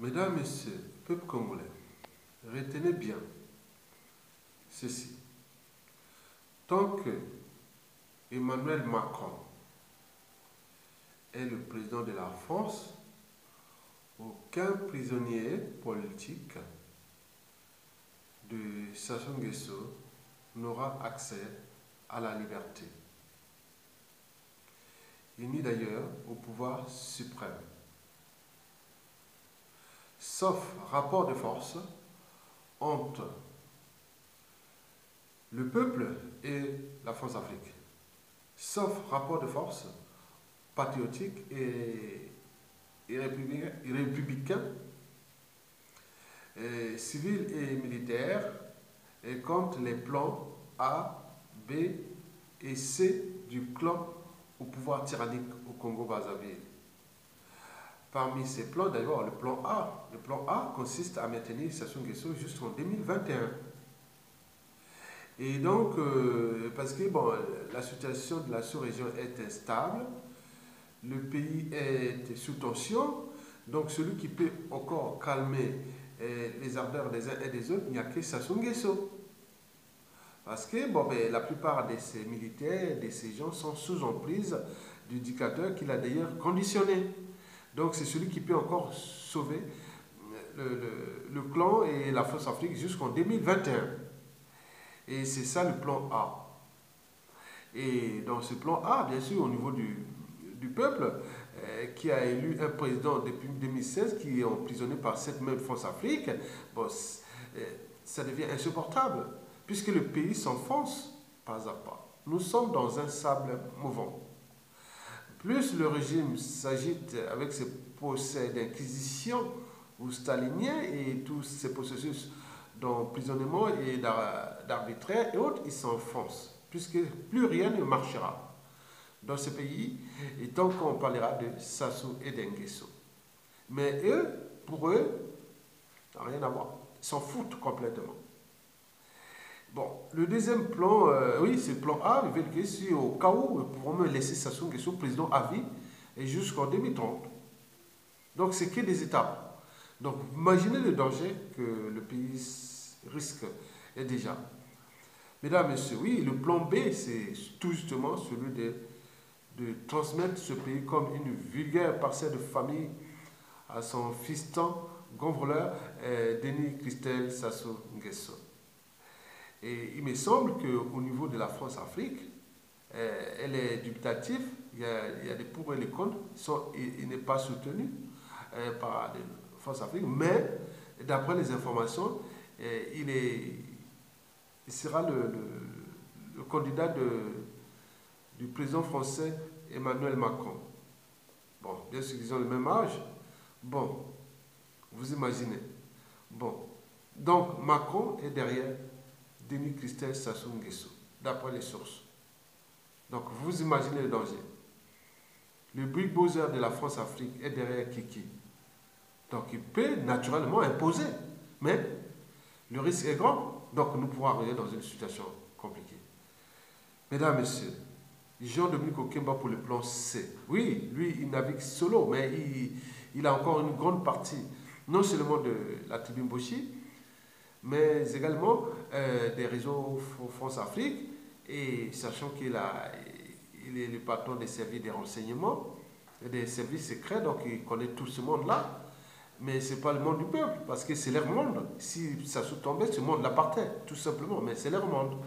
Mesdames, Messieurs, peuple congolais, retenez bien ceci. Tant que Emmanuel Macron est le président de la France, aucun prisonnier politique de Sassou Nguesso n'aura accès à la liberté, ni d'ailleurs au pouvoir suprême. Sauf rapport de force entre le peuple et la France-Afrique. Sauf rapport de force patriotique et républicain, civil et militaire, et contre les plans A, B et C du clan au pouvoir tyrannique au Congo-Brazzaville. Parmi ces plans, d'ailleurs, le plan A consiste à maintenir Sassou Nguesso jusqu'en 2021. Et donc, parce que bon, la situation de la sous-région est instable, le pays est sous tension, donc celui qui peut encore calmer les ardeurs des uns et des autres, il n'y a que Sassou Nguesso. Parce que bon, la plupart de ces militaires, de ces gens sont sous emprise du dictateur qu'il a d'ailleurs conditionné. Donc c'est celui qui peut encore sauver le clan et la France-Afrique jusqu'en 2021. Et c'est ça le plan A. Et dans ce plan A, bien sûr, au niveau du peuple, qui a élu un président depuis 2016, qui est emprisonné par cette même France-Afrique, bon, ça devient insupportable, puisque le pays s'enfonce pas à pas. Nous sommes dans un sable mouvant. Plus le régime s'agite avec ses procès d'inquisition ou stalinien et tous ces processus d'emprisonnement et d'arbitraire et autres, ils s'enfoncent, puisque plus rien ne marchera dans ce pays, et tant qu'on parlera de Sassou et d'Nguesso. Mais eux, pour eux, ça n'a rien à voir. Ils s'en foutent complètement. Bon, le deuxième plan, oui, c'est le plan A, ils veulent que si au cas où, ils pourront me laisser Sassou Nguesso président à vie et jusqu'en 2030. Donc, c'est que des étapes. Donc, imaginez le danger que le pays risque déjà. Mesdames, Messieurs, oui, le plan B, c'est tout justement celui de transmettre ce pays comme une vulgaire parcelle de famille à son fiston gonfleur, Denis Christel Sassou Nguesso. Et il me semble qu'au niveau de la France-Afrique, elle est dubitative, il y a des pour et des contre, il n'est pas soutenu par la France-Afrique, mais d'après les informations, il sera le candidat du président français Emmanuel Macron. Bon, bien sûr qu'ils ont le même âge. Bon, vous imaginez. Bon, donc Macron est derrière Denis Christel Sassou Nguesso, d'après les sources. Donc vous imaginez le danger. Le bulldozer de la France-Afrique est derrière Kiki. Donc il peut naturellement imposer, mais le risque est grand. Donc nous pourrons arriver dans une situation compliquée. Mesdames, Messieurs, Jean-Dominique Okemba pour le plan C. Oui, lui, il navigue solo, mais il a encore une grande partie, non seulement de la tribune Boshi, mais également des réseaux France-Afrique, et sachant il est le patron des services des renseignements, des services secrets, donc il connaît tout ce monde-là, mais ce n'est pas le monde du peuple, parce que c'est leur monde. Si ça se tombait, ce monde l'appartient, tout simplement, mais c'est leur monde.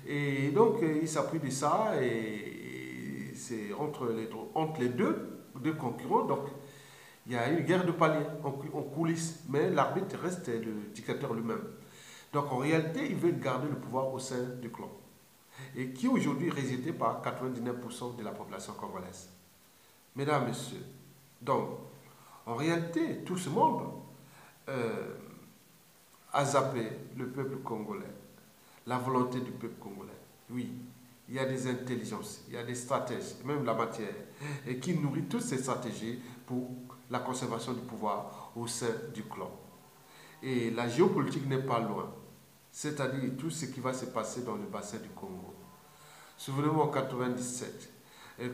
Et donc, il s'appuie de ça, et c'est entre les deux concurrents, donc il y a une guerre de paliers en coulisses, mais l'arbitre reste le dictateur lui-même. Donc en réalité, ils veulent garder le pouvoir au sein du clan, et qui aujourd'hui est résidé par 99% de la population congolaise. Mesdames, Messieurs, donc en réalité, tout ce monde a zappé le peuple congolais, la volonté du peuple congolais. Oui, il y a des intelligences, il y a des stratèges, même la matière, et qui nourrit toutes ces stratégies pour la conservation du pouvoir au sein du clan. Et la géopolitique n'est pas loin, c'est-à-dire tout ce qui va se passer dans le bassin du Congo. Souvenez-vous en 1997,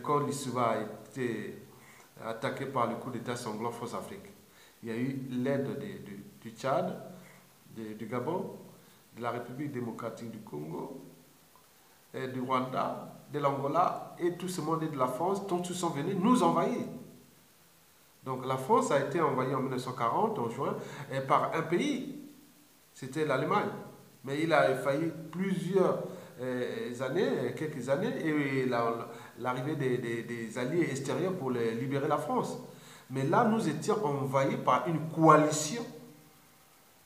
quand l'Issouva a été attaqué par le coup d'État sanglant France-Afrique. Il y a eu l'aide du Tchad, du Gabon, de la République démocratique du Congo, du Rwanda, de l'Angola, et tout ce monde de la France, dont ils sont venus nous envahir. Donc la France a été envahie en 1940, en juin, par un pays, c'était l'Allemagne. Mais il a fallu plusieurs années, quelques années, et l'arrivée des alliés extérieurs pour libérer la France. Mais là, nous étions envahis par une coalition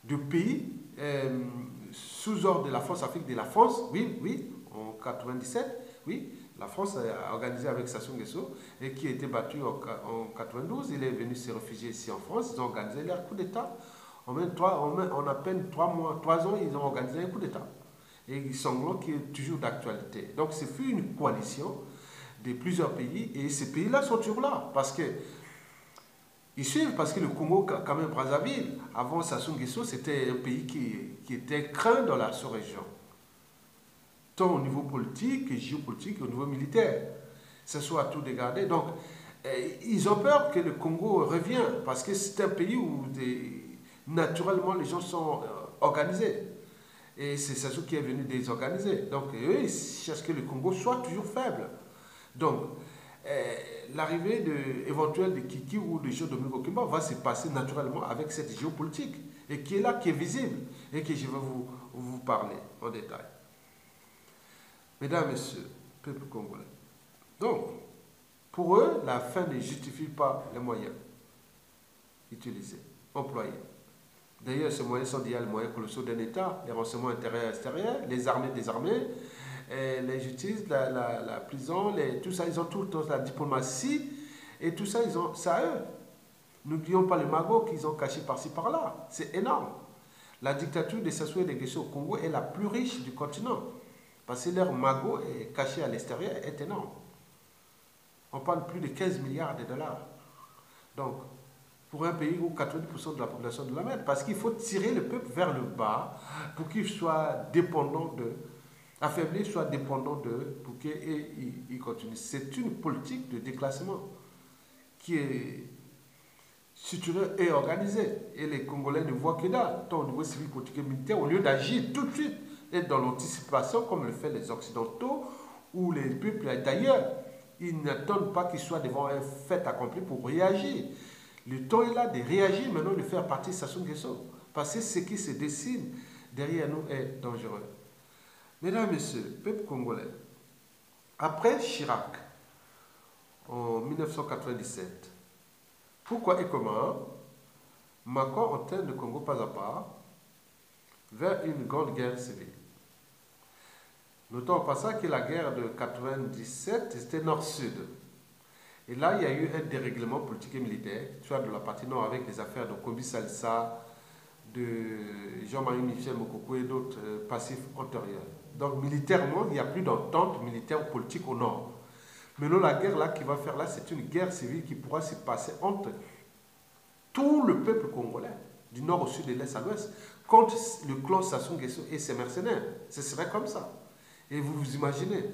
de pays sous ordre de la France, Afrique de la France, oui, en 97, oui, la France a organisé avec Sassou Nguesso et qui a été battu en 92. Il est venu se réfugier ici en France. Ils ont organisé leur coup d'État. En à peine 3 ans, ils ont organisé un coup d'État. Et sanglant qui est toujours d'actualité. Donc, ce fut une coalition de plusieurs pays et ces pays-là sont toujours là parce que ils suivent parce que le Congo, quand même, Brazzaville, avant Sassou Nguesso, c'était un pays qui était craint dans la sous-région. Tant au niveau politique, géopolitique, au niveau militaire. Ce soit tout dégradé. Donc, ils ont peur que le Congo revienne parce que c'est un pays où naturellement les gens sont organisés. Et c'est Sassou qui est venu désorganiser. Donc, eux, ils cherchent que le Congo soit toujours faible. Donc, l'arrivée éventuelle de Kiki ou de Jean-Dominique Okimba va se passer naturellement avec cette géopolitique et qui est là, qui est visible et que je vais vous parler en détail. Mesdames, Messieurs, peuple congolais. Donc, pour eux, la fin ne justifie pas les moyens utilisés, employés. D'ailleurs, ces moyens sont liés aux moyens colossaux d'un État, les renseignements intérieurs et extérieurs, les armées désarmées, les justices, la prison, tout ça, ils ont tout, la diplomatie, et tout ça, ils ont ça à eux. N'oublions pas les magots qu'ils ont cachés par-ci par-là. C'est énorme. La dictature de Sassou Nguesso au Congo est la plus riche du continent. Parce que leur magot est caché à l'extérieur est énorme. On parle plus de 15 milliards de dollars. Donc, pour un pays où 90% de la population de la mer, parce qu'il faut tirer le peuple vers le bas pour qu'il soit dépendant affaibli, soit dépendant pour qu'il continue. C'est une politique de déclassement qui est structurée et organisée. Et les Congolais ne voient que dalle, tant au niveau civil, politique et militaire, au lieu d'agir tout de suite et dans l'anticipation, comme le font les Occidentaux ou les peuples d'ailleurs. Ils n'attendent pas qu'ils soient devant un fait accompli pour réagir. Le temps est là de réagir, maintenant de faire partie de Sassou Nguesso. Parce que ce qui se dessine derrière nous est dangereux. Mesdames, Messieurs, peuple congolais, après Chirac, en 1997, pourquoi et comment Macron entraîne le Congo pas à pas vers une grande guerre civile? Notons au passage que la guerre de 1997, c'était nord-sud. Et là, il y a eu un dérèglement politique et militaire, soit de la partie nord avec les affaires de Kobi Salsa, de Jean-Marie Michel Mokoko et d'autres passifs antérieurs. Donc militairement, il n'y a plus d'entente militaire ou politique au nord. Maintenant, la guerre là qui va faire là, c'est une guerre civile qui pourra se passer entre tout le peuple congolais, du nord au sud, de l'est à l'ouest, contre le clan Sassou Nguesso et ses mercenaires. Ce serait comme ça. Et vous vous imaginez,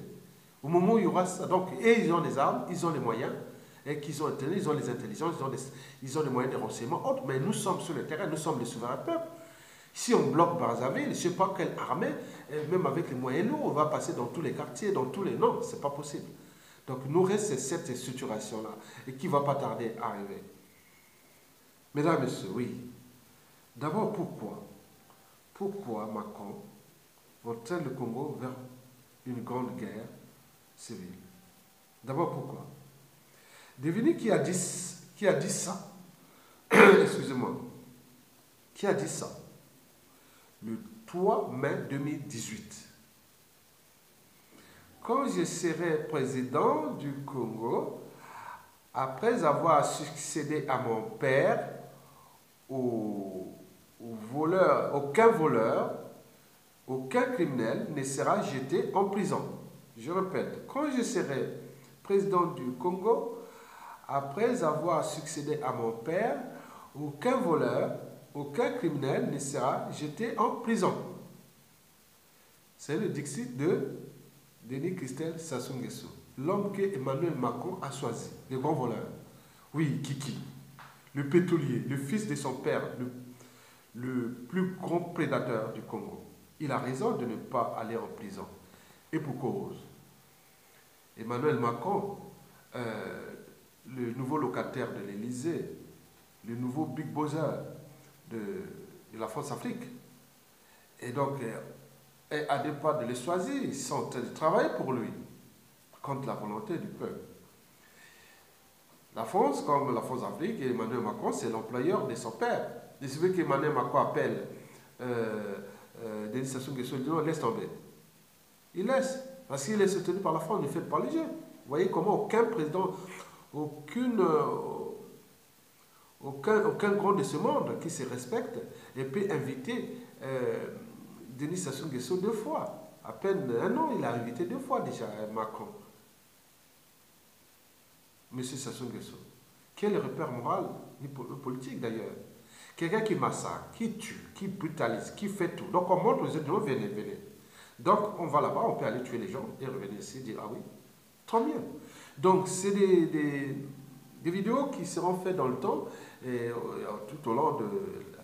au moment où il y aura ça, donc, et ils ont les armes, ils ont les moyens, et qu'ils ont ils ont les intelligences, ils ont les moyens de renseignement, autres, mais nous sommes sur le terrain, nous sommes les souverains peuples. Si on bloque Brazzaville, je ne sais pas quelle armée, même avec les moyens lourds, on va passer dans tous les quartiers, dans tous les... Non, ce n'est pas possible. Donc, nous reste cette situation-là, et qui ne va pas tarder à arriver. Mesdames, Messieurs, oui. D'abord, pourquoi Macron entraîne le Congo vers une grande guerre civile? D'abord, pourquoi? Devinez qui a dit ça? Excusez-moi. Qui a dit ça? Le 3 mai 2018. Quand je serai président du Congo, après avoir succédé à mon père, aucun voleur, aucun criminel ne sera jeté en prison. Je répète, quand je serai président du Congo, après avoir succédé à mon père, aucun voleur, aucun criminel ne sera jeté en prison. C'est le dixit de Denis Christelle Sassou Nguesso, l'homme que Emmanuel Macron a choisi, le grand voleur. Oui, Kiki. le pétrolier, le fils de son père, le plus grand prédateur du Congo. Il a raison de ne pas aller en prison. Et pour cause. Emmanuel Macron, le nouveau locataire de l'Élysée, le nouveau big bosser de la France-Afrique, et donc à des pas de les choisir, ils sont en train de travailler pour lui, contre la volonté du peuple. La France, comme la France-Afrique, et Emmanuel Macron, c'est l'employeur de son père. Et c'est vrai qu'Emmanuel Macron appelle Denis Sassou Nguesso, il dit non, laisse tomber. Il laisse, parce qu'il est soutenu par la France, ne faites pas les jeux. Vous voyez comment aucun président, aucun grand de ce monde qui se respecte et peut inviter Denis Sassou Nguesso 2 fois. À peine un an, il a invité 2 fois déjà Macron. Monsieur Sassou Nguesso. Quel repère moral, ni politique d'ailleurs. Quelqu'un qui massacre, qui tue, qui brutalise, qui fait tout. Donc on montre aux autres, venez, venez. Donc on va là-bas, on peut aller tuer les gens et revenir ici et dire, ah oui, tant mieux. Donc c'est des vidéos qui seront faites dans le temps, et, tout au long de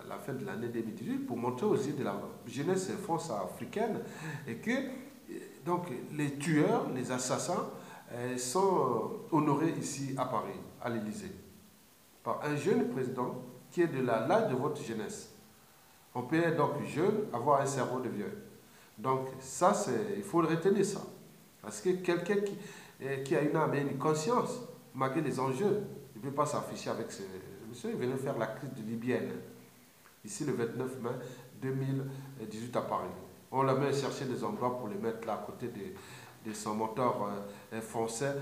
la fin de l'année 2018, pour montrer aux yeux de la jeunesse france-africaine et que donc, les tueurs, les assassins sont honorés ici à Paris, à l'Élysée, par un jeune président qui est de l'âge de votre jeunesse. On peut être donc jeune, avoir un cerveau de vieux. Donc ça, il faut le retenir ça. Parce que quelqu'un qui a une âme et une conscience, malgré les enjeux, il ne peut pas s'afficher avec ce monsieur. Il venait faire la crise de libyenne, ici le 29 mai 2018 à Paris. On l'a même cherché des endroits pour les mettre là à côté de son mentor français,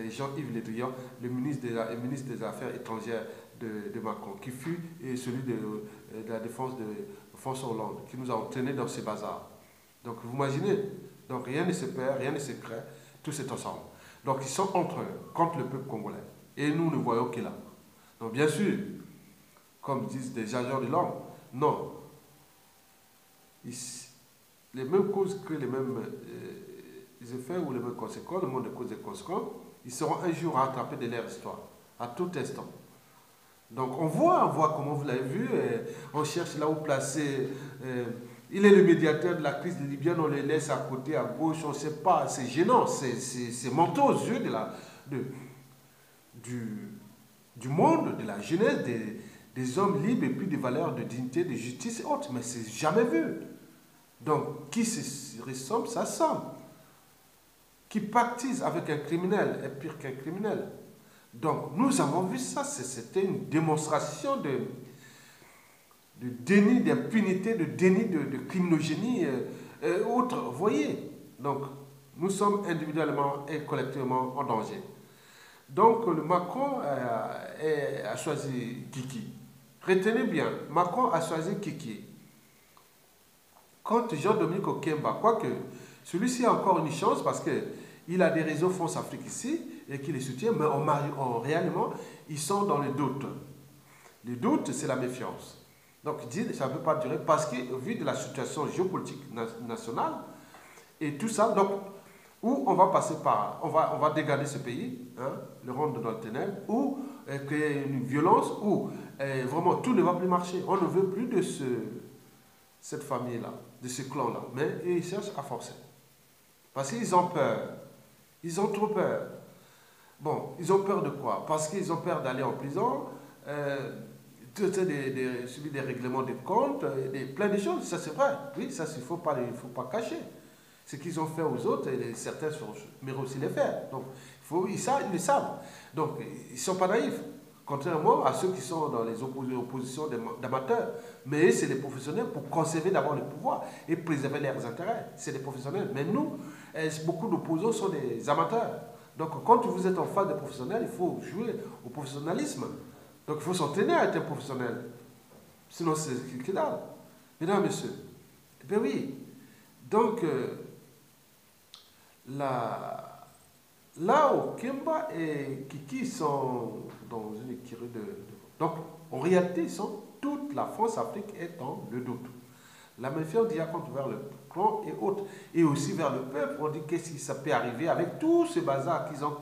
Jean-Yves Le Drian, le ministre des Affaires étrangères de Macron, qui fut celui de la défense de François Hollande, qui nous a entraînés dans ces bazars. Donc vous imaginez, donc rien ne se perd, rien ne se crée, tout est ensemble. Donc ils sont entre eux, contre le peuple congolais. Et nous ne voyons que là. Donc bien sûr, comme disent des agents de l'homme, non. Les mêmes causes que les mêmes effets ou les mêmes conséquences, le monde de causes et conséquences, ils seront un jour rattrapés de leur histoire, à tout instant. Donc on voit comment vous l'avez vu, on cherche là où placer. Il est le médiateur de la crise libyenne, on le laisse à côté, à gauche, on ne sait pas, c'est gênant, c'est menteux aux yeux du monde, de la jeunesse, des hommes libres et puis des valeurs de dignité, de justice et autres, mais c'est jamais vu. Donc, qui se ressemble, ça semble. Qui pactise avec un criminel est pire qu'un criminel. Donc, nous avons vu ça, c'était une démonstration de déni d'impunité, de déni de criminogénie autre, vous voyez. Donc, nous sommes individuellement et collectivement en danger. Donc, le Macron a choisi Kiki. Retenez bien, Macron a choisi Kiki. Quand Jean-Dominique Okemba, quoique celui-ci a encore une chance parce qu'il a des réseaux France-Afrique ici et qui les soutient, mais réellement, ils sont dans le doute. Le doute, c'est la méfiance. Donc, il dit ça ne peut pas durer parce qu'au vu de la situation géopolitique nationale et tout ça, donc, où on va passer par, on va dégager ce pays, hein, le rendre dans le ténèbre, ou créer une violence, où vraiment tout ne va plus marcher. On ne veut plus de cette famille-là, de ce clan-là, mais ils cherchent à forcer. Parce qu'ils ont peur. Ils ont trop peur. Bon, ils ont peur de quoi? Parce qu'ils ont peur d'aller en prison, subir des règlements de comptes, plein de choses. Ça, c'est vrai. Oui, ça, il ne faut pas cacher. Ce qu'ils ont fait aux autres, et certains mais aussi les faire. Donc, ils le savent. Donc, ils ne sont pas naïfs. Contrairement à ceux qui sont dans les oppositions d'amateurs. Mais c'est des professionnels pour conserver d'abord le pouvoir et préserver leurs intérêts. C'est des professionnels. Mais nous, beaucoup d'opposants sont des amateurs. Donc quand vous êtes en face des professionnels, il faut jouer au professionnalisme. Donc il faut s'entraîner à être un professionnel. Sinon c'est que dalle. Mesdames, messieurs. Eh bien oui. Donc là où Kemba et Kiki sont dans une écurie donc, en réalité, toute la France-Afrique est dans le doute. La méfiance d'hier contre vers le clan et autres, et aussi vers le peuple, on dit qu'est-ce qui ça peut arriver avec tout ce bazar qu'ils ont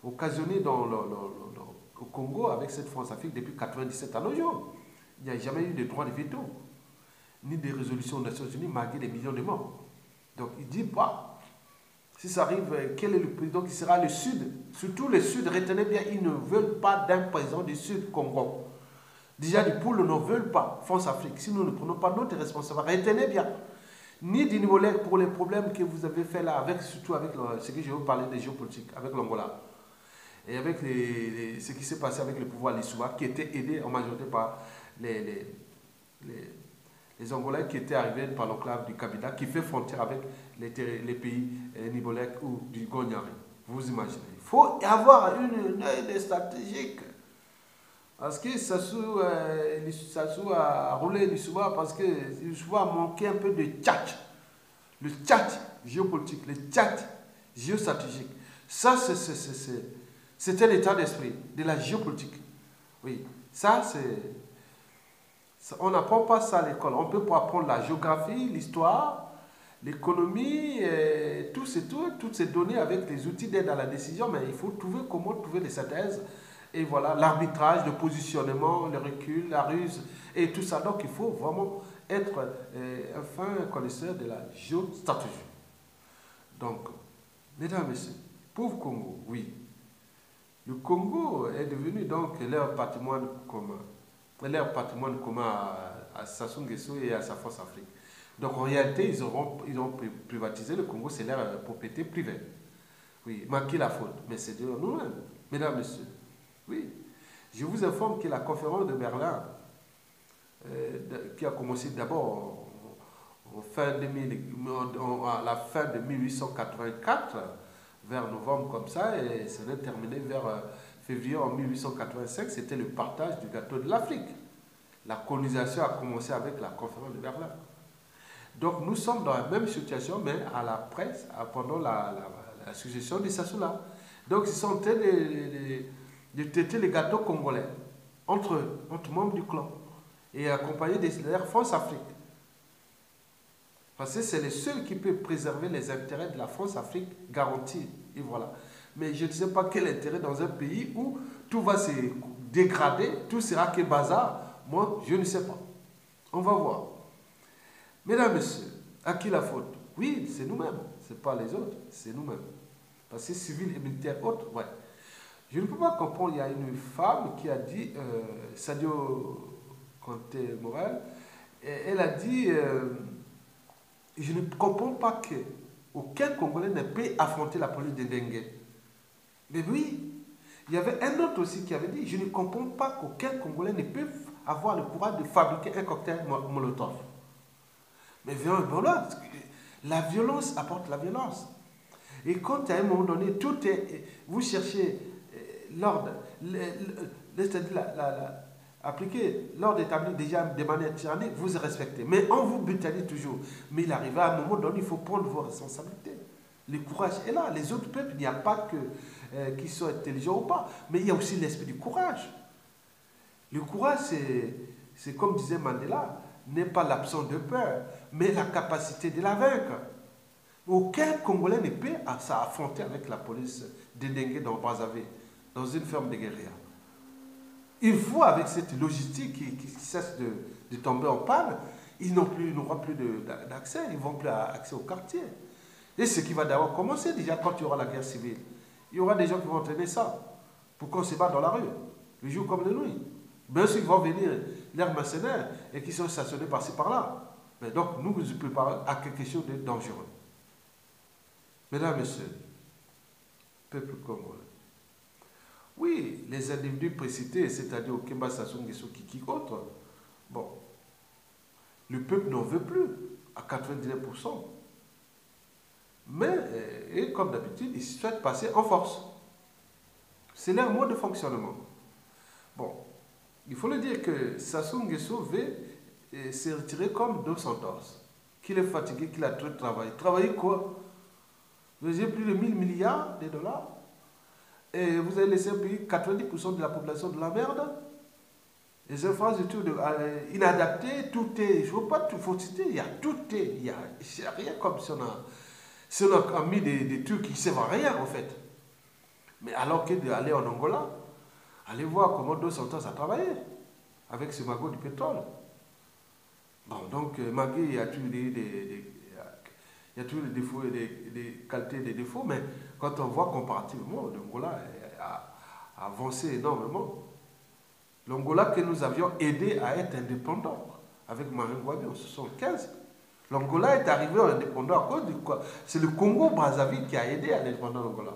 occasionné au Congo avec cette France-Afrique depuis 1997 à nos jours. Il n'y a jamais eu de droit de veto, ni de résolution aux Nations Unies malgré des millions de morts. Donc il dit, bah, si ça arrive, quel est le président qui sera le Sud? Surtout le Sud, retenez bien, ils ne veulent pas d'un président du Sud Congo. Déjà, du pôle ne veulent pas France-Afrique. Si nous ne prenons pas notre responsabilité, retenez bien. Ni du niveau pour les problèmes que vous avez fait là, avec, surtout avec ce que je vais vous parler des géopolitiques, avec l'Angola. Et avec ce qui s'est passé avec le pouvoir Lissouba, qui était aidé en majorité par les Angolais qui étaient arrivés par l'enclave du Kabila, qui fait frontière avec les pays Nibolek ou du Gonyari. Vous imaginez. Il faut avoir une œil stratégique. Parce que Sassou a roulé Lissouba parce que Lissouba a manqué un peu de tchatch. Le tchatch géopolitique, le tchatch géostratégique. Ça, c'est un état d'esprit de la géopolitique. Oui, ça, c'est... On n'apprend pas ça à l'école. On peut pas apprendre la géographie, l'histoire, l'économie, toutes ces données avec les outils d'aide à la décision, mais il faut trouver comment trouver les synthèses. Et voilà, l'arbitrage, le positionnement, le recul, la ruse, et tout ça. Donc, il faut vraiment être un fin connaisseur de la géostratégie. Donc, mesdames et messieurs, pauvre Congo, oui. Le Congo est devenu donc leur patrimoine commun. Leur patrimoine commun à Sassou Nguesso et à sa France-Afrique. Donc, en réalité, ils ont privatisé le Congo, c'est leur propriété privée. Oui, mais qui la faute? Mais c'est de nous-mêmes, mesdames et messieurs. Oui, je vous informe que la conférence de Berlin, qui a commencé d'abord à la fin de 1884, vers novembre comme ça, et ça s'est terminé vers février en 1885, c'était le partage du gâteau de l'Afrique. La colonisation a commencé avec la conférence de Berlin. Donc nous sommes dans la même situation, mais à la presse, pendant la succession de Sassou-là. Donc ils sont en train de têter les gâteaux congolais entre membres du clan et accompagnés de l'Air France-Afrique. Parce que c'est le seul qui peut préserver les intérêts de la France-Afrique garantis. Et voilà. Mais je ne sais pas quel intérêt dans un pays où tout va se dégrader, tout sera que bazar. Moi, je ne sais pas. On va voir. Mesdames, Messieurs, à qui la faute? Oui, c'est nous-mêmes. Ce n'est pas les autres, c'est nous-mêmes. Parce que civils et militaires autres, ouais. Je ne peux pas comprendre, il y a une femme qui a dit, Sadio Conté Morel, elle a dit, je ne comprends pas qu'aucun Congolais ne peut affronter la police de Dengue. Mais oui, il y avait un autre aussi qui avait dit, je ne comprends pas qu'aucun Congolais ne peut avoir le courage de fabriquer un cocktail Molotov. Mais voilà, la violence apporte la violence. Et quand à un moment donné, vous cherchez l'ordre, appliquer l'ordre établi déjà de manière tyrannique, vous respectez. Mais on vous brutalise toujours. Mais il arrive à un moment donné, il faut prendre vos responsabilités. Le courage est là. Les autres peuples, il n'y a pas que qu'ils soient intelligents ou pas, mais il y a aussi l'esprit du courage. Le courage, c'est comme disait Mandela, n'est pas l'absence de peur, mais la capacité de la vaincre. Aucun Congolais ne peut s'affronter avec la police dédaignée dans Brazzaville, dans une ferme de guérilla. Il faut, avec cette logistique qui cesse de tomber en panne, ils n'auront plus d'accès, ils n'auront plus accès au quartier. Et ce qui va d'abord commencer déjà quand il y aura la guerre civile. Il y aura des gens qui vont entraîner ça pour qu'on se batte dans la rue, le jour comme la nuit. Bien sûr, ils vont venir, leurs mercenaires, et qui sont stationnés par-ci par-là. Mais donc, nous nous préparons à quelque chose de dangereux. Mesdames, Messieurs, peuple congolais. Oui, les individus précités, c'est-à-dire Okemba Sassou Nguesso, Kiki, autres, bon, le peuple n'en veut plus à 99%. Mais, et comme d'habitude, ils souhaitent passer en force. C'est leur mode de fonctionnement. Bon, il faut le dire que Sassou Nguesso veut se retirer comme Dos Santos, qu'il est fatigué, qu'il a trop travaillé. Travailler quoi? Vous avez plus de 1000 milliards de dollars et vous avez laissé payer 90% de la population de la merde. Les infrastructures inadaptées, tout est, je ne veux pas tout faut citer, il y a tout il n'y a rien comme si on a mis des trucs qui ne servent à rien en fait. Mais alors que d'aller en Angola, Allez voir comment Dos Santos a travaillé avec ce magot du pétrole. Bon, donc Magui, il y a toujours il y a toujours des défauts et des qualités et des défauts, mais quand on voit comparativement, l'Angola a avancé énormément. L'Angola que nous avions aidé à être indépendant avec Marine Ngouabi en 1975. L'Angola est arrivé indépendant à cause de quoi? C'est le Congo-Brazzaville qui a aidé à l'indépendance de l'Angola.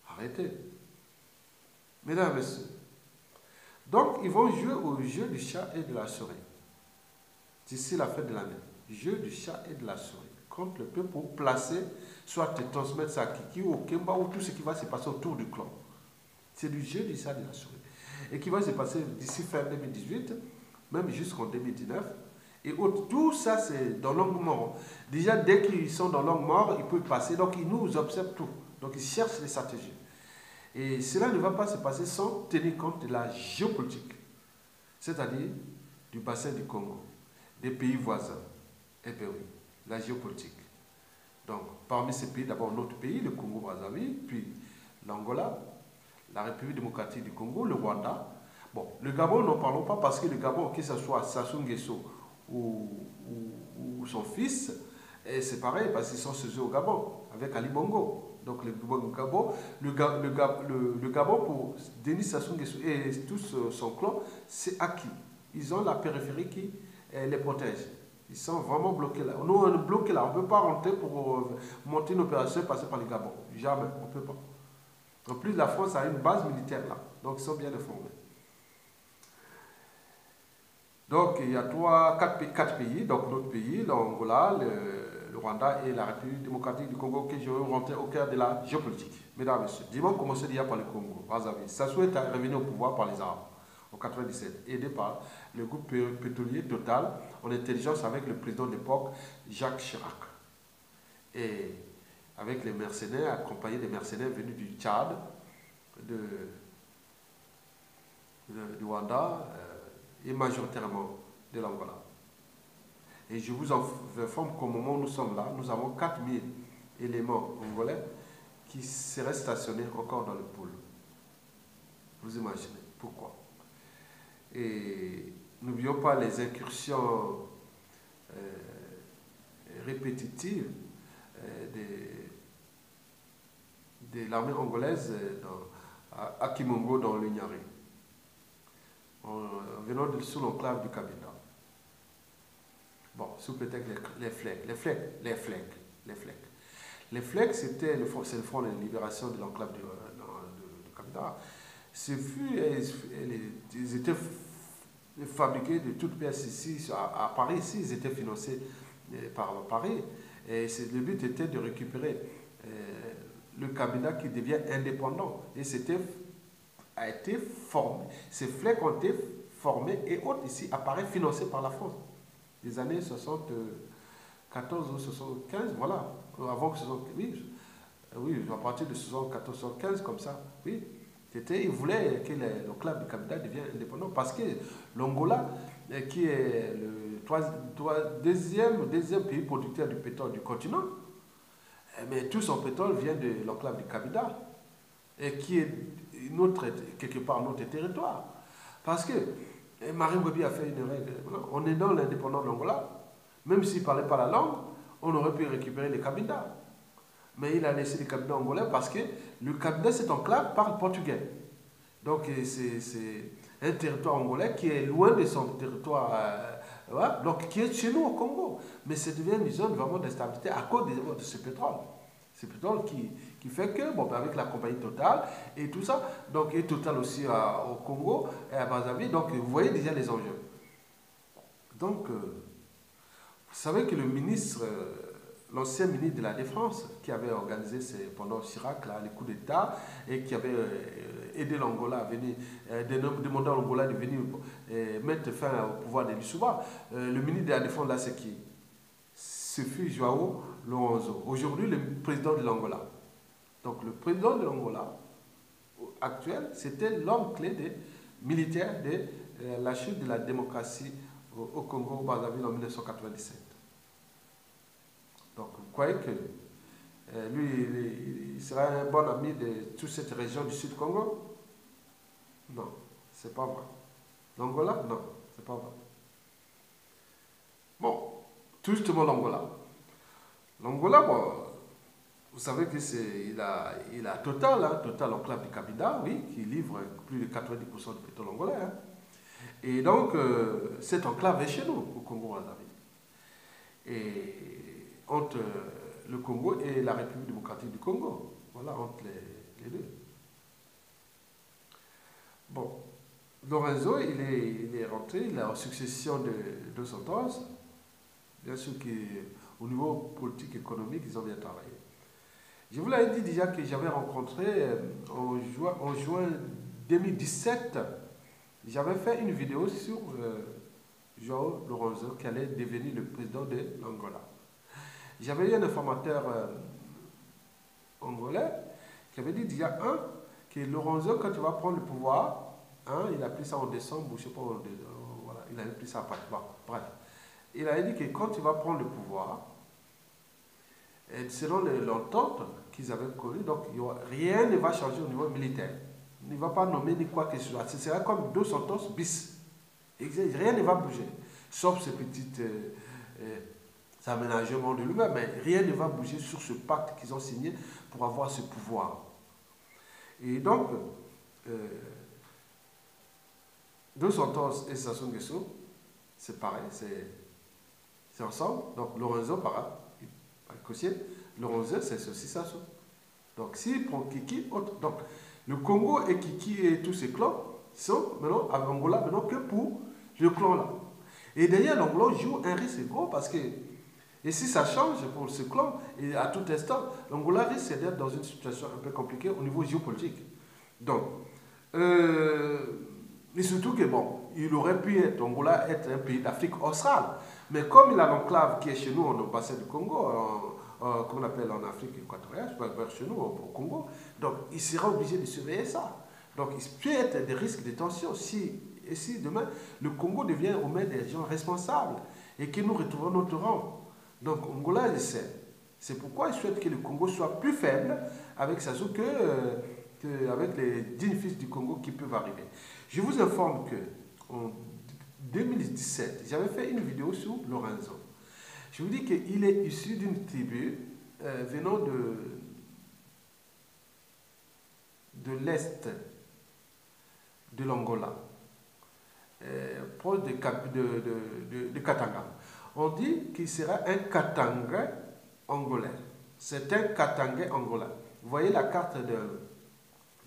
Arrêtez. Mesdames et messieurs. Donc, ils vont jouer au jeu du chat et de la souris. D'ici la fin de l'année. Jeu du chat et de la souris. Contre le peuple pour placer, soit te transmettre ça à Kiki ou au Kemba ou tout ce qui va se passer autour du clan. C'est du jeu du chat et de la souris. Et qui va se passer d'ici fin 2018, même jusqu'en 2019. Et tout ça, c'est dans l'angle mort. Déjà, dès qu'ils sont dans l'angle mort, ils peuvent passer. Donc, ils nous observent tout. Donc, ils cherchent les stratégies. Et cela ne va pas se passer sans tenir compte de la géopolitique, c'est-à-dire du bassin du Congo, des pays voisins. Eh bien oui, la géopolitique. Donc, parmi ces pays, d'abord notre pays, le Congo-Brazzaville, puis l'Angola, la République démocratique du Congo, le Rwanda. Bon, le Gabon, n'en parlons pas parce que le Gabon, que ce soit Sassou Nguesso ou son fils, c'est pareil parce qu'ils sont ceux au Gabon, avec Ali Bongo. Donc le Gabon pour Denis Sassou Nguesso et tout son clan, c'est acquis. Ils ont la périphérie qui les protège. Ils sont vraiment bloqués là. Nous, on est bloqués là. On ne peut pas rentrer pour monter une opération et passer par le Gabon. Jamais, on ne peut pas. En plus, la France a une base militaire là. Donc, ils sont bien informés. Donc, il y a quatre pays. Donc, notre pays, l'Angola, le Rwanda et la République démocratique du Congo que je veux rentrer au cœur de la géopolitique. Mesdames et messieurs, dis-moi commencer déjà par le Congo, Brazzaville. Sassou est revenu au pouvoir par les Arabes en 1997, aidé par le groupe pétrolier Total en intelligence avec le président de l'époque, Jacques Chirac. Et avec les mercenaires, accompagnés des mercenaires venus du Tchad, du Rwanda et majoritairement de l'Angola. Et je vous informe qu'au moment où nous sommes là, nous avons 4000 éléments angolais qui seraient stationnés encore dans le pôle. Vous imaginez pourquoi? Et n'oublions pas les incursions répétitives de l'armée angolaise à Kimongo dans le Niari, venant sous l'enclave du Cabinda. Bon, sous prétexte les flecs. Les flecs, c'est le front de libération de l'enclave du Cabinda. Ils étaient fabriqués de toutes pièces ici, à Paris, ici, ils étaient financés par Paris. Et le but était de récupérer le Cabinda qui devient indépendant. Et a été formé. Ces flecs ont été formés et autres ici à Paris, financés par la France. Les années 74 ou 75, voilà. Avant que oui, à partir de 74, 75, comme ça, oui. Ils voulaient que l'enclave du Cabinda devienne indépendant parce que l'Angola, qui est le deuxième pays producteur du pétrole du continent, mais tout son pétrole vient de l'enclave du Cabinda, et qui est quelque part notre territoire. Parce que Marine Ngouabi a fait une règle. On est dans l'indépendant de l'Angola, même s'il ne parlait pas la langue, on aurait pu récupérer les Cabinda. Mais il a laissé les Cabinda angolais parce que le Cabinda, cette enclave, parle portugais. Donc c'est un territoire angolais qui est loin de son territoire, voilà, donc qui est chez nous au Congo. Mais ça devient une zone vraiment d'instabilité à cause de ce pétrole. Ce pétrole qui fait que, bon, avec la compagnie Total et tout ça, donc et Total aussi au Congo et à Brazzaville, donc vous voyez déjà les enjeux. Donc, vous savez que le ministre, l'ancien ministre de la Défense, qui avait organisé pendant Chirac là, les coups d'État et qui avait aidé l'Angola à venir, demandé à l'Angola de venir mettre fin au pouvoir de Lissouba, le ministre de la Défense là, c'est qui? Ce fut Joao Lourenço, aujourd'hui le président de l'Angola. Donc le président de l'Angola actuel, c'était l'homme clé des militaires de la chute de la démocratie au Congo, au Brazzaville en 1997. Donc vous croyez que lui, il sera un bon ami de toute cette région du Sud Congo? Non, c'est pas vrai. L'Angola, non, c'est pas vrai. Bon, tout justement l'Angola. L'Angola, bon, vous savez que il a Total, hein, Total enclave du Cabinda, oui, qui livre plus de 90% du pétrole angolais. Hein. Et donc, cette enclave est chez nous, au Congo-Brazzaville. Et entre le Congo et la République démocratique du Congo. Voilà, entre les deux. Bon, Lorenzo, il est rentré, il est en succession de Santos. Bien sûr qu'au niveau politique, économique, ils ont bien travaillé. Je vous l'avais dit déjà que j'avais rencontré en juin 2017, j'avais fait une vidéo sur João Lorenzo qui allait devenir le président de l'Angola. J'avais eu un informateur angolais qui avait dit déjà, que Lorenzo, quand il va prendre le pouvoir, il a pris ça en décembre, ou je ne sais pas, voilà, il avait pris ça à partir. Bon, bref. Il avait dit que quand il va prendre le pouvoir, et selon l'entente qu'ils avaient connue, donc rien ne va changer au niveau militaire. Il ne va pas nommer ni quoi que ce soit. Ce sera comme deux sentences bis. Rien ne va bouger. Sauf ces petits aménagements de lui-même, mais rien ne va bouger sur ce pacte qu'ils ont signé pour avoir ce pouvoir. Et donc, Dos Santos et Sassou Nguesso, c'est pareil, c'est ensemble. Donc Lorenzo, Lorenzo, c'est ceci, Sassou. Donc s'il prend Kiki, autre. Donc le Congo et Kiki et tous ces clans sont maintenant à Angola, maintenant que pour le clan là. Et d'ailleurs, l'Angola joue un risque gros parce que, et si ça change pour ce clan, et à tout instant, l'Angola risque d'être dans une situation un peu compliquée au niveau géopolitique. Donc, et surtout que, bon, il aurait pu être, Angola, être un pays d'Afrique australe. Mais comme il a l'enclave qui est chez nous, au bassin du Congo, comme on appelle en Afrique équatoriale, vers chez nous, au Congo, donc il sera obligé de surveiller ça. Donc il peut y être des risques de tension si demain le Congo devient aux mains des gens responsables et que nous retrouvons notre rang. Donc Angola le sait. C'est pourquoi il souhaite que le Congo soit plus faible avec Sassou qu'avec les dignes fils du Congo qui peuvent arriver. Je vous informe que en 2017, j'avais fait une vidéo sur Lorenzo. Je vous dis qu'il est issu d'une tribu venant de l'Est de l'Angola, proche de Katanga. On dit qu'il sera un Katanga angolais. C'est un Katanga angolais. Vous voyez la carte de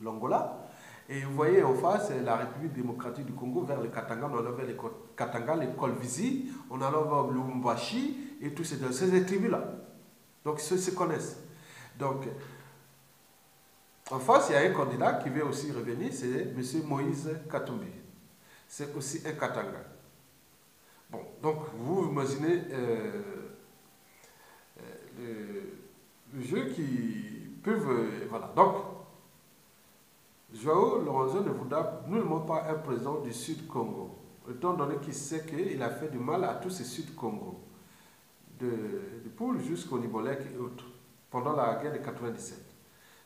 l'Angola et vous voyez en face la République démocratique du Congo vers le Katanga. On allant vers le Katanga, l'école Visi, on allant vers Lubumbashi et tous ces tribus-là. Donc ils se connaissent. Donc en face, il y a un candidat qui veut aussi revenir, c'est M. Moïse Katumbi. C'est aussi un Katanga. Bon, donc vous imaginez le jeu qui peuvent... voilà. Donc, João Lorenzo ne voudra nullement pas un président du Sud-Congo, étant donné qu'il sait qu'il a fait du mal à tous ces Sud-Congo, de Poul jusqu'au Nibolek et autres, pendant la guerre de 97.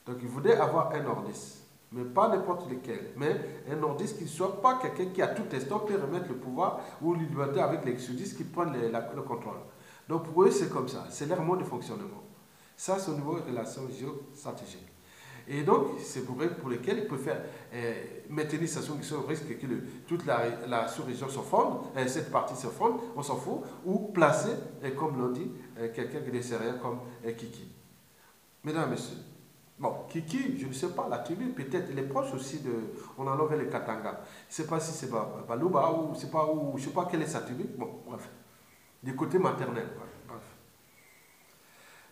Donc il voudrait avoir un nordiste, mais pas n'importe lequel, mais un nordiste qui ne soit pas quelqu'un qui à tout instant peut remettre le pouvoir ou le liberté avec les sudistes qui prennent le contrôle. Donc pour eux c'est comme ça, c'est leur mode de fonctionnement. Ça c'est au niveau des relations géostratégiques. Et donc c'est pour lesquels ils préfèrent maintenir Sassou Nguesso au risque que toute la sous-région se fonde, cette partie se fonde, on s'en fout, ou placer, comme l'on dit, quelqu'un qui ne sait rien comme Kiki. Mesdames et messieurs, bon, Kiki, je ne sais pas, la tribu, peut-être, elle est proche aussi de... On en a vers le Katanga. Je ne sais pas si c'est Baluba ou je ne sais pas quelle est sa tribu. Bon, bref. Du côté maternel. Bref.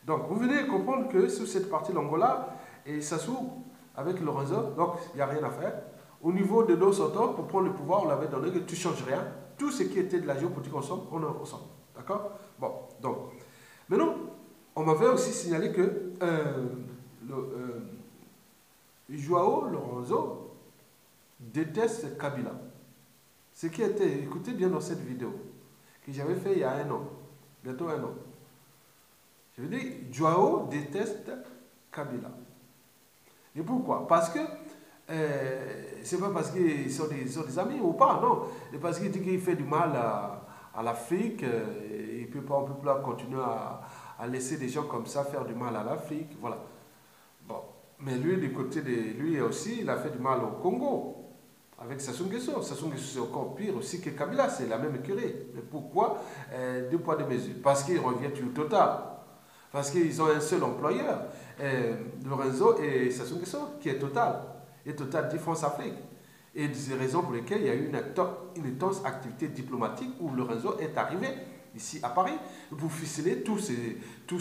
Donc, vous venez comprendre que sur cette partie de l'Angola, et Sassou, avec Lorenzo, donc il n'y a rien à faire. Au niveau de nos sortants, pour prendre le pouvoir, on l'avait donné que tu ne changes rien. Tout ce qui était de la géopolitique ensemble, on est ensemble. D'accord? Bon, donc. Maintenant, on m'avait aussi signalé que João Lorenzo déteste Kabila. Ce qui était, écoutez bien dans cette vidéo, que j'avais fait il y a un an, bientôt un an. Je veux dire, João déteste Kabila. Et pourquoi? Parce que c'est pas parce qu'ils sont des amis ou pas, non. C'est parce qu'il dit qu'il fait du mal à l'Afrique. On peut pas continuer à laisser des gens comme ça faire du mal à l'Afrique. Voilà. Bon. Mais lui, du côté de lui aussi, il a fait du mal au Congo. Avec Sassou Nguesso. Sassou Nguesso, c'est encore pire aussi que Kabila, c'est la même écurie. Mais pourquoi deux poids, deux mesures? Parce qu'ils reviennent du total. Parce qu'ils ont un seul employeur, Lorenzo et Sassou Nguesso, qui est Total. Et Total dit France-Afrique. Et c'est la raison pour lesquelles il y a eu une intense activité diplomatique où Lorenzo est arrivé ici à Paris pour ficeler toute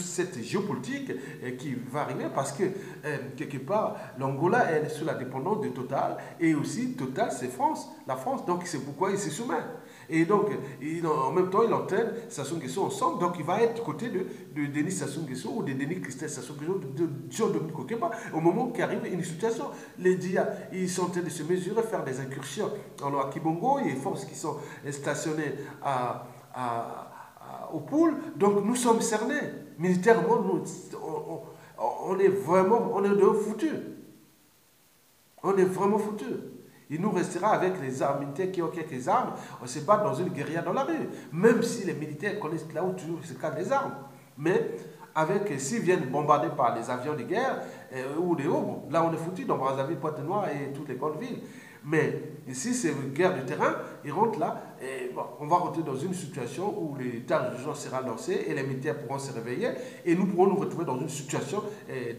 cette géopolitique qui va arriver parce que quelque part l'Angola est sous la dépendance de Total et aussi Total c'est la France, donc c'est pourquoi il se soumet. Et donc, en même temps, il entraîne Sassou Nguesso ensemble. Donc, il va être du côté de Denis Sassou Nguesso ou de Denis Christophe Sassou Nguesso, de Jean-Dominique Okeba. Au moment qu'arrive une situation, les DIA, ils sont en train de se mesurer, faire des incursions à Kibongo. Il y a des forces qui sont stationnées au pôle. Donc, nous sommes cernés. Militairement, on est foutus. On est vraiment foutus. Il nous restera avec les armes militaires qui ont quelques armes. On se bat dans une guérilla dans la rue. Même si les militaires connaissent là où toujours se cachent les armes. Mais s'ils viennent bombarder par les avions de guerre ou des hauts, là on est foutu dans Brazzaville, Pointe-Noire et toutes les grandes villes. Mais si c'est une guerre de terrain, ils rentrent là, et bon, on va rentrer dans une situation où l'état d'urgence sera lancé et les militaires pourront se réveiller et nous pourrons nous retrouver dans une situation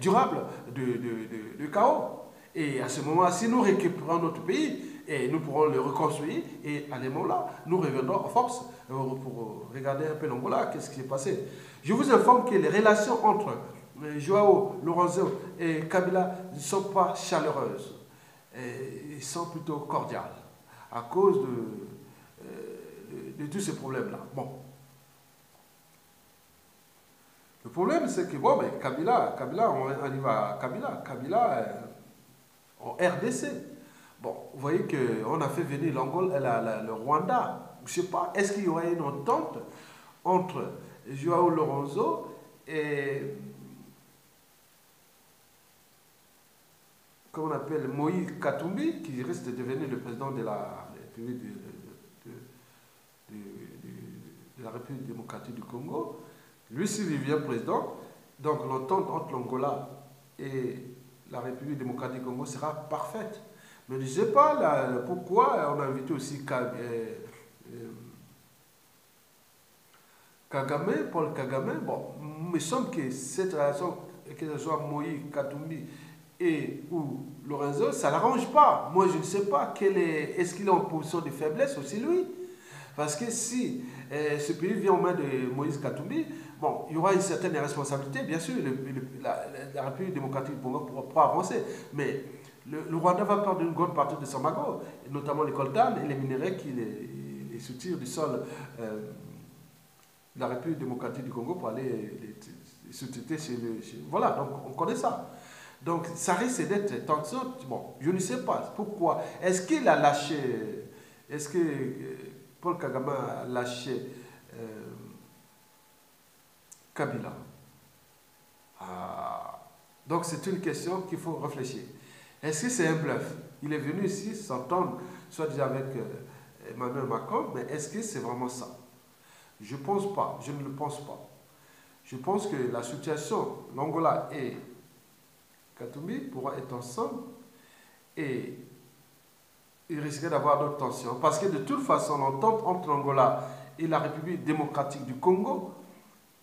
durable de chaos. Et à ce moment-là, si nous récupérons notre pays, et nous pourrons le reconstruire, et à ce moment-là, nous reviendrons en force pour regarder un peu l'Angola, qu'est-ce qui s'est passé. Je vous informe que les relations entre Joao Lorenzo et Kabila ne sont pas chaleureuses, ils sont plutôt cordiales, à cause de tous ces problèmes-là. Bon. Le problème, c'est que, bon, mais Kabila, on arrive à Kabila, en RDC. Bon, vous voyez qu'on a fait venir l'Angola, le Rwanda. Je ne sais pas, est-ce qu'il y aurait une entente entre Joao Lorenzo et, comment on appelle, Moïse Katumbi, qui risque de devenir le président de la République de la République démocratique du Congo. Lui, s'il devient président, donc l'entente entre l'Angola et la République démocratique du Congo sera parfaite. Mais je ne sais pas pourquoi on a invité aussi Kagame, Paul Kagame. Bon, il me semble que cette relation, que ce soit Moïse Katumbi ou Lorenzo, ça ne l'arrange pas. Moi, je ne sais pas est-ce qu'il est en position de faiblesse aussi, lui. Parce que si ce pays vient aux mains de Moïse Katumbi, bon, il y aura une certaine responsabilité, bien sûr, la République démocratique du Congo pourra avancer, mais le Rwanda va perdre une grande partie de son magot, notamment les coltan et les minéraux qui les soutirent du sol de la République démocratique du Congo pour aller les sous-traiter voilà, donc on connaît ça. Donc ça risque d'être tension. Bon, je ne sais pas pourquoi. Est-ce qu'il a lâché, est-ce que Paul Kagame a lâché Kabila? Donc c'est une question qu'il faut réfléchir. Est-ce que c'est un bluff? Il est venu ici s'entendre, soit déjà avec Emmanuel Macron, mais est-ce que c'est vraiment ça? Je ne pense pas, je ne le pense pas. Je pense que la situation, l'Angola et Katumbi pourront être ensemble et il risquerait d'avoir d'autres tensions. Parce que de toute façon, l'entente entre l'Angola et la République démocratique du Congo,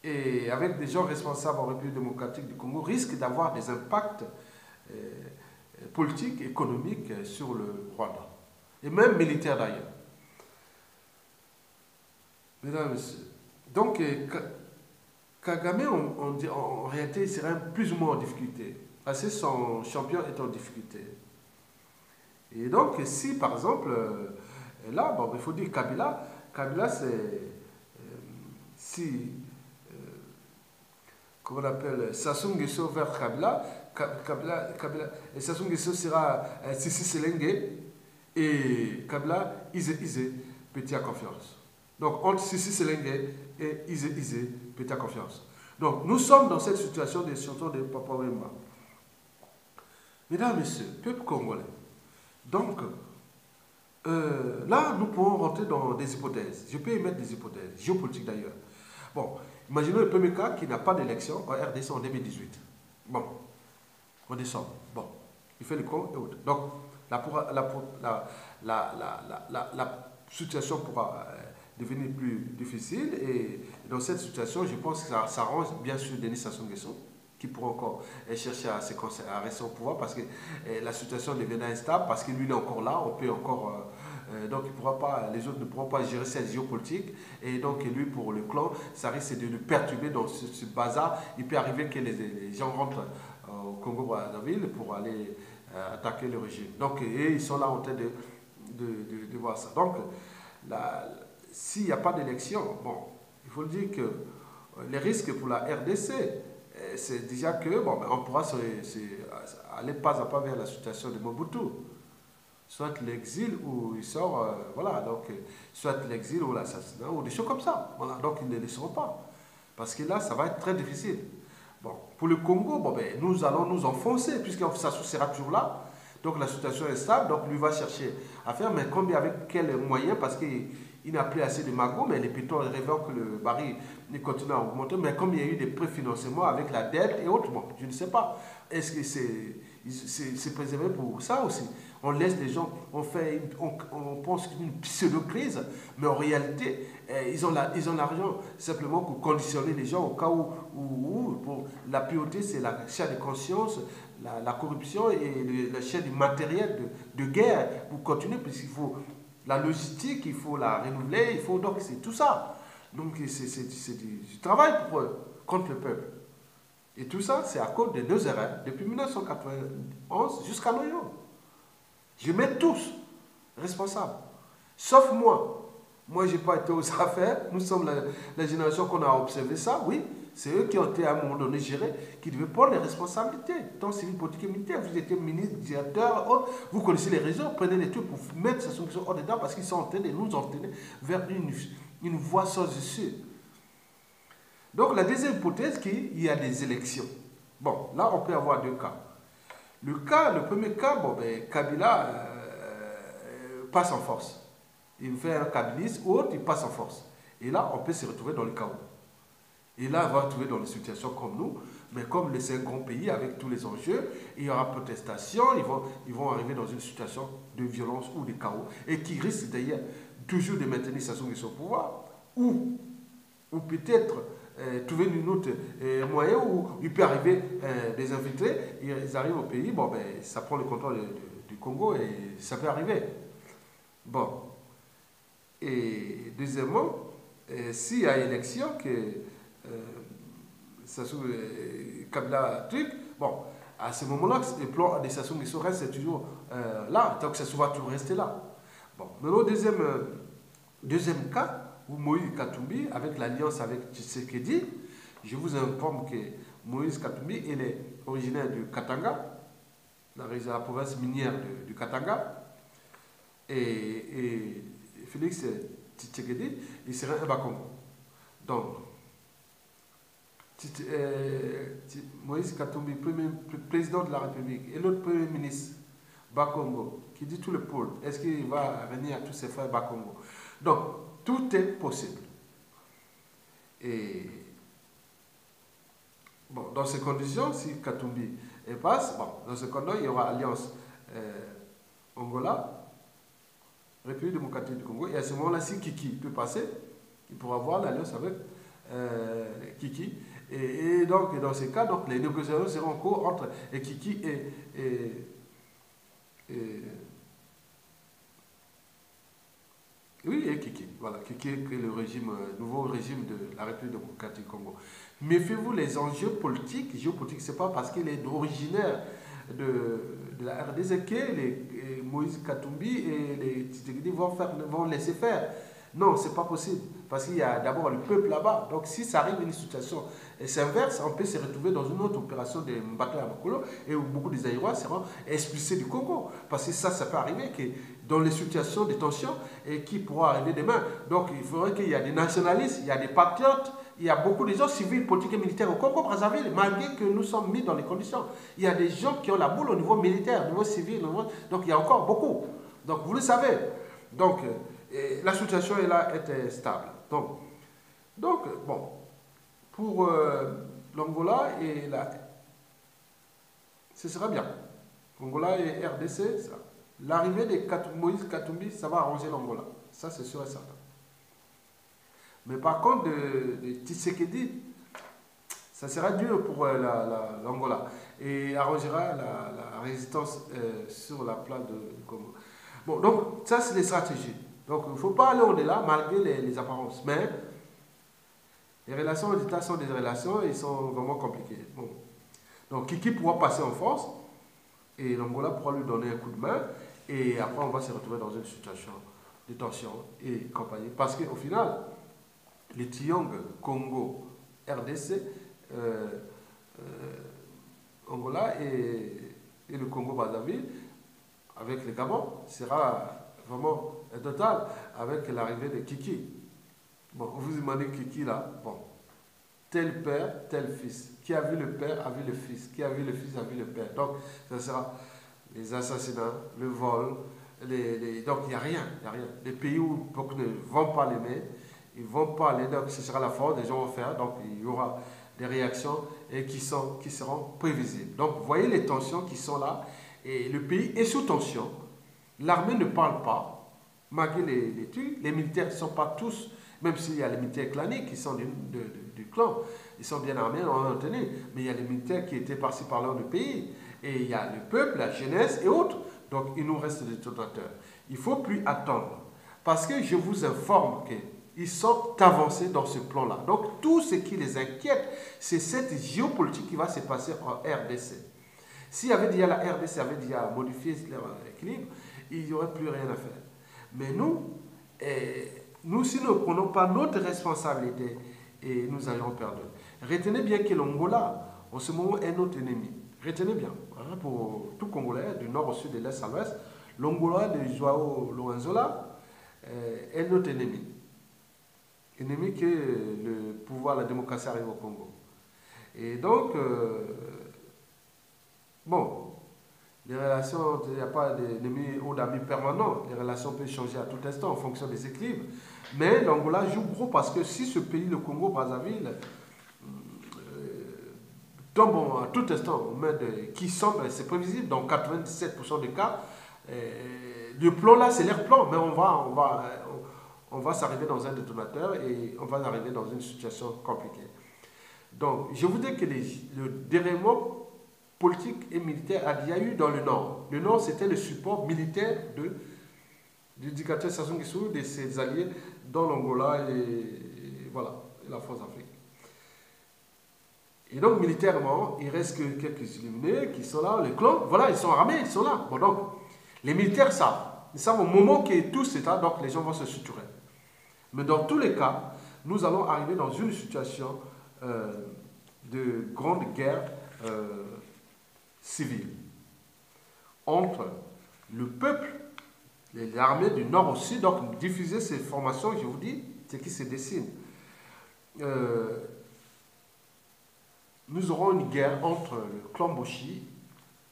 et avec des gens responsables en République démocratique du Congo, risque d'avoir des impacts politiques, économiques sur le Rwanda. Et même militaires d'ailleurs. Mesdames et messieurs. Donc, Kagame, en réalité, il serait plus ou moins en difficulté. Parce que son champion est en difficulté. Et donc, si par exemple, là, bon, il faut dire Kabila, c'est, comment on appelle, Sassou Nguesso vers Kabila, et Sassou Nguesso sera Sissi Selenge, et Kabila, Ize, Petit à confiance. Donc, entre Sissi Selenge et Ize, Petit à confiance. Donc, nous sommes dans cette situation des chanteurs de Papa Wemba. Mesdames et messieurs, peuple congolais, Donc, là, nous pouvons rentrer dans des hypothèses. Je peux émettre des hypothèses, géopolitiques d'ailleurs. Bon, imaginons le premier cas qui n'a pas d'élection en RDC en 2018. Bon, en décembre. Bon, il fait le con et autres. Donc, la situation pourra devenir plus difficile. Et dans cette situation, je pense que ça arrange bien sûr Denis Sassou Nguesso, qui pourra encore chercher à rester au pouvoir parce que la situation devient instable, parce que lui il est encore là, on peut encore... donc il pourra pas, les autres ne pourront pas gérer cette géopolitique. Et donc lui, pour le clan, ça risque de le perturber dans ce bazar. Il peut arriver que les gens rentrent au Congo-Brazzaville pour aller attaquer le régime. Donc et ils sont là en train de voir ça. Donc s'il n'y a pas d'élection, bon, il faut dire que les risques pour la RDC, c'est déjà que bon, on pourra aller pas à pas vers la situation de Mobutu. Soit l'exil ou il sort, voilà, donc soit l'exil ou l'assassinat ou des choses comme ça. Voilà, donc ils ne les laisseront pas. Parce que là, ça va être très difficile. Bon, pour le Congo, bon, ben, nous allons nous enfoncer, puisque Sassou sera toujours là. Donc la situation est stable, donc lui va chercher à faire, mais combien, avec quels moyens, parce qu'il n'a plus assez de magots, mais les pitons révèlent que le baril continue à augmenter, mais comme il y a eu des préfinancements avec la dette et autres, bon, je ne sais pas. Est-ce que c'est préservé pour ça aussi? On laisse les gens, on pense qu'une pseudo-crise, mais en réalité, ils ont l'argent simplement pour conditionner les gens au cas où pour la priorité, c'est la chaîne de conscience, la corruption et la chaîne du matériel de guerre pour continuer, puisqu'il faut la logistique, il faut la renouveler, il faut donc c'est tout ça. Donc c'est du travail pour eux, contre le peuple. Et tout ça, c'est à cause de deux erreurs, depuis 1991 jusqu'à nos jours. Je mets tous responsables, sauf moi. Moi, je n'ai pas été aux affaires. Nous sommes la génération qu'on a observé ça, oui. C'est eux qui ont été à un moment donné gérés, qui devaient prendre les responsabilités, tant civil, politique et militaire. Vous étiez ministre, directeur, autres. Vous connaissez les réseaux, prenez les trucs pour mettre ces solutions hors dedans parce qu'ils sont en train de nous entraîner vers une voie sans issue. Donc, la deuxième hypothèse, qu'il y a des élections. Bon, là, on peut avoir deux cas. Le premier cas, bon, ben, Kabila passe en force. Il fait un kabilisme ou autre, il passe en force. Et là, on peut se retrouver dans le chaos. Et là, on va retrouver dans des situations comme nous, mais comme c'est un grand pays avec tous les enjeux, il y aura protestation, ils vont arriver dans une situation de violence ou de chaos, et qui risque d'ailleurs toujours de maintenir Sassou Nguesso au pouvoir, ou peut-être trouver une autre moyen où il peut arriver des infiltrés, ils arrivent au pays, bon ben ça prend le contrôle du Congo et ça peut arriver. Bon. Et deuxièmement, s'il y a élection que Sassou Kabila truc, bon, à ce moment-là, le plan de Sassou Nguesso reste toujours là, donc Sassou va toujours rester là. Bon, maintenant, deuxième cas, où Moïse Katumbi, avec l'alliance avec Tshisekedi, je vous informe que Moïse Katumbi, il est originaire du Katanga, la province minière du Katanga, et Félix Tshisekedi, il serait un Bakongo. Donc, Moïse Katumbi, président de la République, et l'autre premier ministre, Bakongo, qui dit tout le pôle, est-ce qu'il va venir à tous ses frères Bakongo? Donc, tout est possible. Et bon, dans ces conditions, si Katumbi passe, bon, dans ce cas-là, il y aura alliance Angola, République démocratique du Congo, et à ce moment-là, si Kiki peut passer, il pourra avoir l'alliance avec Kiki. Et donc, dans ces cas, donc, les négociations seront en cours entre Kiki et Kiki. Voilà, Kiki est le nouveau régime de la République démocratique du Congo. Méfiez-vous, les enjeux politiques, géopolitiques, ce n'est pas parce qu'il est originaire de la RDC que les Moïse Katumbi et les Tshisekedi vont laisser faire. Non, ce n'est pas possible. Parce qu'il y a d'abord le peuple là-bas. Donc si ça arrive une situation s'inverse, on peut se retrouver dans une autre opération de Mbato Yamakolo et où beaucoup des Aïrois seront expulsés du Congo. Parce que ça peut arriver que dans les situations de tension et qui pourra arriver demain. Donc il faudrait qu'il y ait des nationalistes, il y a des patriotes il y a beaucoup de gens civils, politiques et militaires au Congo-Brazzaville, malgré que nous sommes mis dans les conditions. Il y a des gens qui ont la boule au niveau militaire, au niveau civil, donc il y a encore beaucoup. Donc vous le savez. Donc la situation est là, est stable. Donc bon, pour l'Angola et ce sera bien. Angola et RDC, ça. L'arrivée de Moïse Katumbi, ça va arranger l'Angola. Ça, c'est sûr et certain. Mais par contre, de Tshisekedi, ça sera dur pour l'Angola. Et arrangera la résistance sur la place de Congo. Bon, donc, ça, c'est les stratégies. Donc, il ne faut pas aller au-delà, malgré les apparences. Mais, les relations d'État sont des relations et sont vraiment compliquées. Bon. Donc, Kiki pourra passer en force. Et l'Angola pourra lui donner un coup de main. Et après, on va se retrouver dans une situation de tension et compagnie. Parce qu'au final, les triangles Congo, RDC, Angola et le Congo-Brazzaville, avec le Gabon, sera vraiment un total avec l'arrivée de Kiki. Bon, vous imaginez Kiki là, bon, tel père, tel fils. Qui a vu le père a vu le fils. Qui a vu le fils a vu le père. Donc, ça sera les assassinats, le vol. Donc, il n'y a rien. Les pays où beaucoup ne vont pas l'aimer, ils ne vont pas aller. Donc, ce sera la force, les gens vont faire. Donc, il y aura des réactions et qui seront prévisibles. Donc, vous voyez les tensions qui sont là. Et le pays est sous tension. L'armée ne parle pas, malgré les trucs. Les militaires ne sont pas tous, même s'il y a les militaires claniques qui sont du clan, ils sont bien armés, on a tenue, mais il y a les militaires qui étaient par-ci par-là du pays, et il y a le peuple, la jeunesse et autres. Donc il nous reste des détonateurs. Il ne faut plus attendre, parce que je vous informe qu'ils sont avancés dans ce plan-là. Donc tout ce qui les inquiète, c'est cette géopolitique qui va se passer en RDC. S'il y avait déjà la RDC avait déjà modifié leur équilibre, il n'y aurait plus rien à faire. Mais nous, si nous ne prenons pas notre responsabilité, et nous allons perdre. Retenez bien que l'Angola, en ce moment, est notre ennemi. Retenez bien, hein, pour tout Congolais, du nord au sud, de l'est à l'ouest, l'Angola de Joao Lourençola est notre ennemi. Ennemi que le pouvoir, la démocratie arrive au Congo. Et donc, bon, les relations, il n'y a pas d'ennemis ou d'amis permanents. Les relations peuvent changer à tout instant en fonction des équilibres. Mais l'Angola joue gros parce que si ce pays, le Congo-Brazzaville, tombe à tout instant, qui semble, c'est prévisible, dans 97% des cas, le plan là, c'est leur plan, mais on va s'arriver dans un détonateur et on va arriver dans une situation compliquée. Donc, je vous dis que le déroulement politique et militaire a déjà eu dans le Nord. Le Nord, c'était le support militaire du dictateur Sassou Nguesso, de ses alliés dans l'Angola et voilà, et la France Afrique. Et donc, militairement, il reste que quelques illuminés qui sont là, les clans, voilà, ils sont armés, ils sont là. Bon, donc, les militaires savent. Ils savent au moment que tout s'éteint, donc les gens vont se suturer. Mais dans tous les cas, nous allons arriver dans une situation de grande guerre civile entre le peuple, les armées du nord au sud, donc diffuser ces formations, je vous dis, ce qui se dessine. Nous aurons une guerre entre le clan Boshi,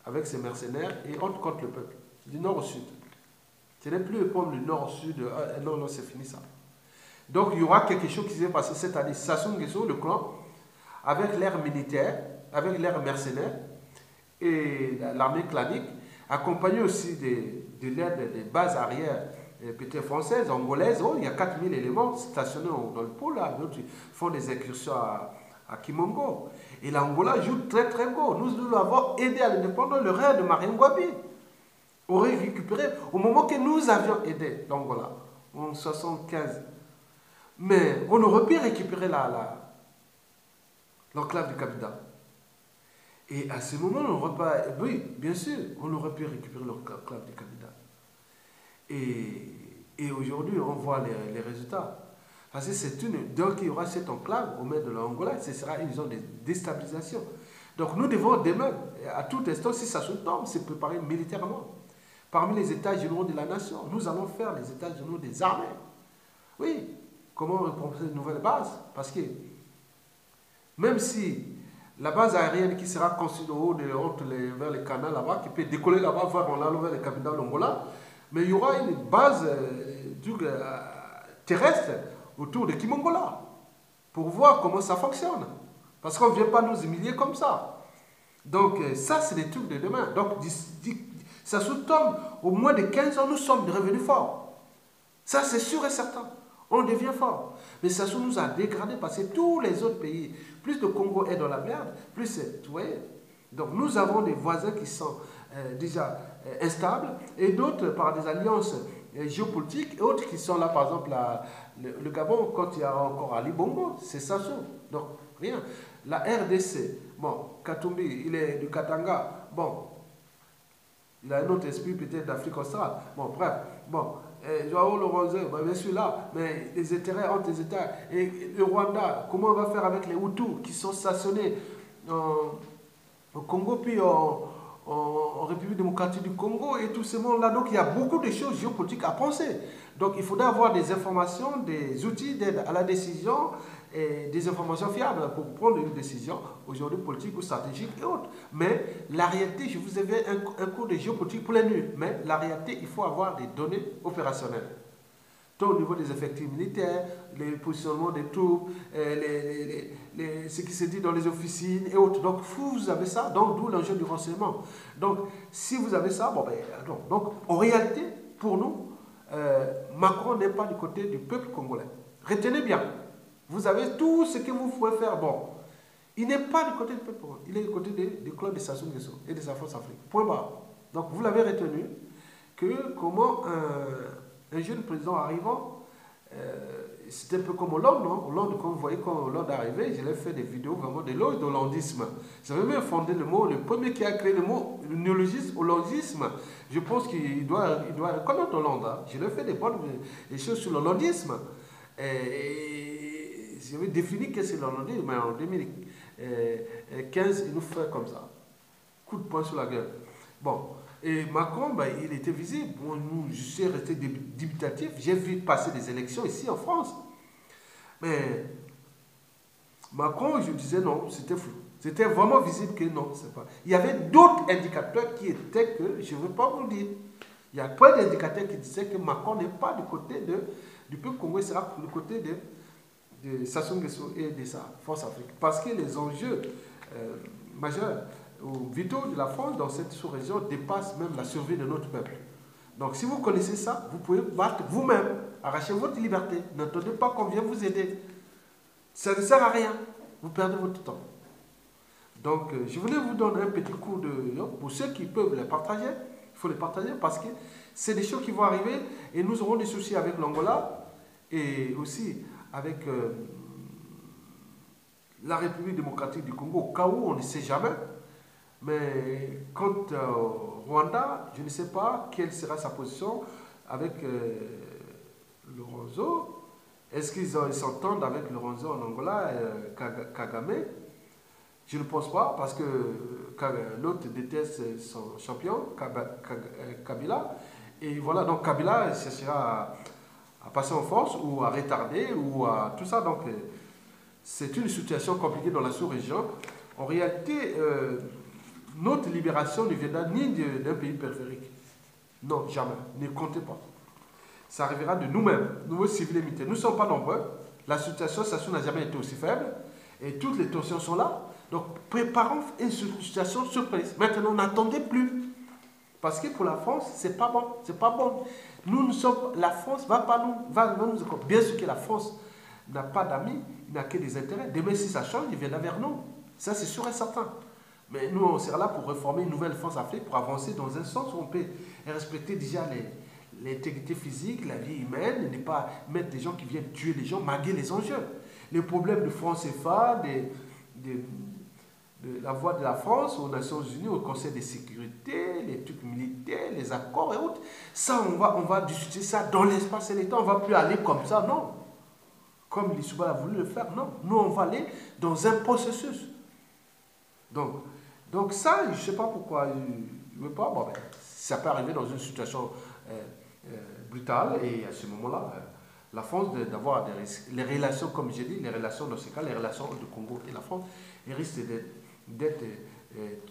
avec ses mercenaires, et contre le peuple, du nord au sud. Ce n'est plus comme le nord au sud, non, non, c'est fini ça. Donc il y aura quelque chose qui s'est passé cette année. Sassou Nguesso, le clan, avec l'ère militaire, avec l'ère mercenaire, et l'armée clanique, accompagné aussi de l'aide des bases arrières peut-être françaises, angolaises. Oh, il y a 4000 éléments stationnés dans le pôle, là. D'autres font des incursions à Kimongo. Et l'Angola joue très très gros. Nous avons aidé à l'indépendance. Le rêve de Marien Ngouabi aurait récupéré au moment que nous avions aidé l'Angola, en 1975. Mais on aurait pu récupérer l'enclave du Cabinda. Et à ce moment, on n'aurait pas... Oui, bien sûr, on aurait pu récupérer l'enclave du Cabinda. Et aujourd'hui, on voit les résultats. Parce que c'est donc il y aura cette enclave au milieu de l'Angola, ce sera une zone de déstabilisation. Donc nous devons demain, à tout instant, si ça se tombe, se préparer militairement. Parmi les États généraux de la nation, nous allons faire les États généraux des armées. Oui, comment repenser de nouvelles bases? Parce que Même si la base aérienne qui sera construite au haut vers les canaux là-bas, qui peut décoller là-bas, vers les capitales d'Angola, mais il y aura une base terrestre autour de Kimongola pour voir comment ça fonctionne. Parce qu'on ne vient pas nous humilier comme ça. Donc ça, c'est des trucs de demain. Donc ça sous-tombe, au moins de 15 ans, nous sommes devenus forts. Ça, c'est sûr et certain. On devient fort. Mais ça nous a dégradé parce que tous les autres pays, plus le Congo est dans la merde, plus c'est. Vous voyez? Donc nous avons des voisins qui sont déjà instables et d'autres par des alliances géopolitiques et autres qui sont là, par exemple, le Gabon, quand il y a encore Ali Bongo, c'est Sassou. Donc rien. La RDC, bon, Katumbi, il est du Katanga, bon, il a un autre esprit peut-être d'Afrique australe. Bon, bref, bon. Joao Lorenzo, bien sûr là, mais les intérêts entre les États. Et le Rwanda, comment on va faire avec les Hutus qui sont stationnés au Congo, puis en République démocratique du Congo et tout ce monde-là. Donc il y a beaucoup de choses géopolitiques à penser. Donc il faudra avoir des informations, des outils d'aide à la décision et des informations fiables pour prendre une décision aujourd'hui politique ou stratégique et autres. Mais la réalité, je vous avais un cours de géopolitique pour les nuls, mais la réalité, il faut avoir des données opérationnelles. Tant au niveau des effectifs militaires, les positionnements des troupes, ce qui se dit dans les officines et autres. Donc, vous avez ça, donc d'où l'enjeu du renseignement. Donc, si vous avez ça, bon, ben, donc en réalité, pour nous, Macron n'est pas du côté du peuple congolais. Retenez bien, vous avez tout ce que vous pouvez faire. Bon, il n'est pas du côté du peuple congolais, il est du côté du clan de Sassou Nguesso et de sa force Afrique. Point barre. Donc, vous l'avez retenu que comment un jeune président arrivant, c'était un peu comme Hollande, non? Hollande, quand vous voyez quand Hollande est arrivé, je l'ai fait des vidéos vraiment de l'hollandisme. J'avais même fondé le mot, le premier qui a créé le mot, le néologisme, hollandisme. Je pense qu'il doit reconnaître Hollande. Hein. Je l'ai fait des choses sur l'hollandisme. Et j'avais défini qu'est-ce que l'hollandisme, mais en 2015, il nous fait comme ça. Coup de poing sur la gueule. Bon. Et Macron, ben, il était visible. Bon, je suis resté dubitatif. J'ai vu passer des élections ici en France. Mais Macron, je disais non, c'était flou. C'était vraiment visible que non, c'est pas. Il y avait d'autres indicateurs qui étaient que je ne veux pas vous le dire. Il y a plein d'indicateurs qui disaient que Macron n'est pas du côté du peuple congolais, il sera du côté de Sassou Nguesso et de sa force Afrique. Parce que les enjeux majeurs ou vitaux de la France dans cette sous-région dépassent même la survie de notre peuple. Donc si vous connaissez ça, vous pouvez battre vous-même, arracher votre liberté. N'attendez pas qu'on vienne vous aider. Ça ne sert à rien. Vous perdez votre temps. Donc je voulais vous donner un petit coup de... Pour ceux qui peuvent les partager, il faut les partager parce que c'est des choses qui vont arriver et nous aurons des soucis avec l'Angola et aussi avec la République démocratique du Congo, au cas où on ne sait jamais. Mais quant au Rwanda, je ne sais pas quelle sera sa position avec Lorenzo. Est-ce qu'ils s'entendent avec Lorenzo en Angola, Kagame? Je ne pense pas, parce que l'autre déteste son champion, Kabila. Et voilà, donc Kabila cherchera à passer en force ou à retarder ou à tout ça. Donc c'est une situation compliquée dans la sous-région. En réalité, notre libération ne viendra ni d'un pays périphérique. Non, jamais. Ne comptez pas. Ça arrivera de nous-mêmes, nous civils et militaires. Nous ne sommes pas nombreux. La situation n'a jamais été aussi faible. Et toutes les tensions sont là. Donc, préparons une situation surprise. Maintenant, n'attendez plus. Parce que pour la France, c'est pas bon. C'est pas bon. La France va nous... Bien sûr que la France n'a pas d'amis, n'a que des intérêts. Demain, si ça change, il viendra vers nous. Ça, c'est sûr et certain. Mais nous, on sera là pour reformer une nouvelle France Afrique, pour avancer dans un sens où on peut respecter déjà l'intégrité physique, la vie humaine, et ne pas mettre des gens qui viennent tuer les gens, maguer les enjeux. Les problèmes de France CFA, de la voix de la France aux Nations Unies, au Conseil de sécurité, les trucs militaires, les accords et autres, ça, on va discuter ça dans l'espace et le temps. On ne va plus aller comme ça, non. Comme l'Issouba a voulu le faire, non. Nous, on va aller dans un processus. Donc ça, je ne sais pas pourquoi il ne veut pas. Bon, ben, ça peut arriver dans une situation brutale et à ce moment-là, la France d'avoir les relations, comme j'ai dit, les relations dans ce cas, les relations du Congo et la France, elles risquent d'être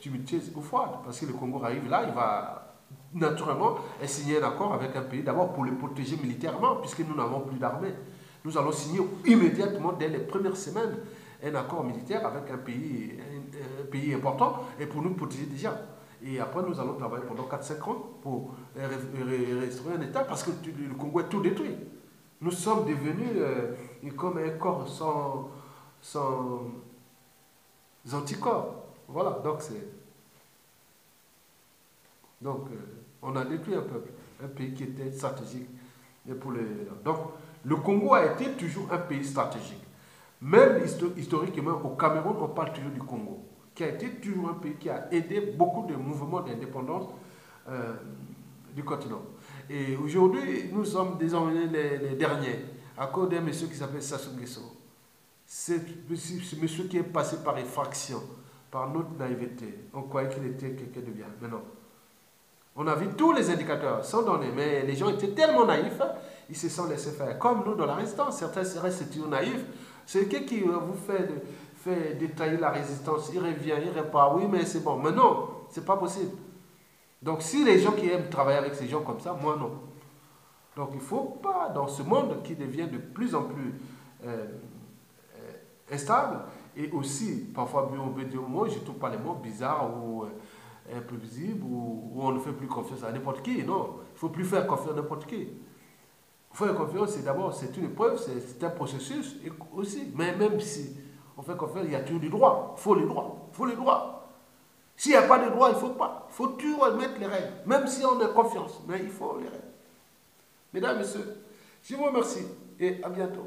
tumultueuses ou froides. Parce que le Congo arrive là, il va naturellement signer un accord avec un pays, d'abord pour le protéger militairement, puisque nous n'avons plus d'armée. Nous allons signer immédiatement, dès les premières semaines, un accord militaire avec un pays important, et pour nous protéger déjà. Et après, nous allons travailler pendant 4-5 ans pour restaurer un État, parce que le Congo est tout détruit. Nous sommes devenus comme un corps sans anticorps. Voilà, donc on a détruit un peuple, un pays qui était stratégique. Donc, le Congo a été toujours un pays stratégique. Même historiquement, au Cameroun, on parle toujours du Congo, qui a été toujours un pays qui a aidé beaucoup de mouvements d'indépendance du continent. Et aujourd'hui, nous sommes désormais les derniers, à cause d'un monsieur qui s'appelle Sassou Nguesso. C'est ce monsieur qui est passé par effraction, par notre naïveté. On croyait qu'il était quelqu'un de bien, mais non. On a vu tous les indicateurs, sans donner, mais les gens étaient tellement naïfs, ils se sont laissés faire. Comme nous dans la résistance, certains restent toujours naïfs. C'est quelqu'un qui vous fait détailler la résistance, il revient, il repart, oui, mais c'est bon. Mais non, c'est pas possible. Donc si les gens qui aiment travailler avec ces gens comme ça, moi non. Donc il ne faut pas, dans ce monde qui devient de plus en plus instable, et aussi, parfois, on peut dire, moi je trouve pas les mots bizarres ou imprévisibles, où on ne fait plus confiance à n'importe qui. Non, il ne faut plus faire confiance à n'importe qui. Faire confiance, c'est d'abord, c'est une épreuve, c'est un processus aussi. Mais même si on fait confiance, il y a toujours du droit. Il faut les droits. Il faut les droits. S'il n'y a pas de droit, il ne faut pas. Il faut toujours mettre les règles. Même si on a confiance. Mais il faut les règles. Mesdames, Messieurs, je vous remercie et à bientôt.